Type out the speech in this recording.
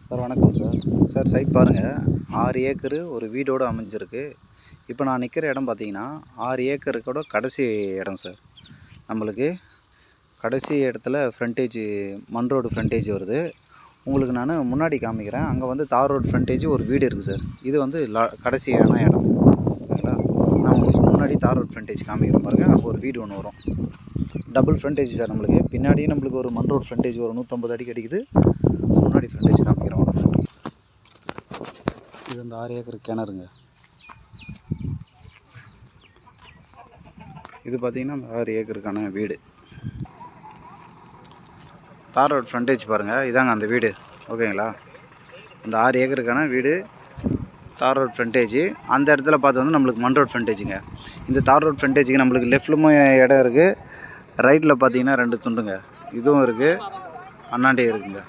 Sir வணக்கம் sir. Sir side பாருங்கள், 6 acre ஒரு வீடோடு அமைஞ்சிருக்கு. இப்போ நான் நிற்கிற இடம் பார்த்தீங்கன்னா 6 ஏக்கருக்கோட கடைசி இடம் சார். நம்மளுக்கு கடைசி இடத்துல ஃப்ரண்டேஜ் மண் ரோடு ஃப்ரண்டேஜ் வருது. உங்களுக்கு நான் முன்னாடி காமிக்கிறேன். அங்கே வந்து தார் ரோடு ஃப்ரண்டேஜ் ஒரு வீடு இருக்குது சார். இது வந்து கடைசியான இடம் ஓகேங்களா. நான் உங்களுக்கு முன்னாடி தார் ரோடு ஃப்ரண்டேஜ் காமிக்கிறேன் பாருங்கள். அங்கே ஒரு வீடு ஒன்று வரும். Double frontage sir. நம்மளுக்கு பின்னாடியே நம்மளுக்கு ஒரு மண் ரோடு ஃப்ரண்டேஜ் ஒரு 150 அடி கிடைக்குது. முன்னாடி ஃப்ரண்டேஜ் காமிக்கிறோம். இது இந்த 6 ஏக்கர் கிணறுங்க. இது பார்த்தீங்கன்னா இந்த 6 ஏக்கருக்கான வீடு. தார் ரோட் ஃப்ரண்டேஜ் பாருங்கள், இதாங்க அந்த வீடு ஓகேங்களா. இந்த 6 ஏக்கருக்கான வீடு தார் ரோட் ஃப்ரண்டேஜ். அந்த இடத்துல பார்த்து வந்து நம்மளுக்கு மண் ரோட் ஃப்ரண்டேஜுங்க. இந்த தார் ரோட் ஃப்ரண்டேஜுக்கு நம்மளுக்கு லெஃப்ட்லும் இடம் இருக்குது, ரைட்டில் பார்த்தீங்கன்னா 2 துண்டுங்க. இதுவும் இருக்குது, அண்ணாண்டே இருக்குங்க.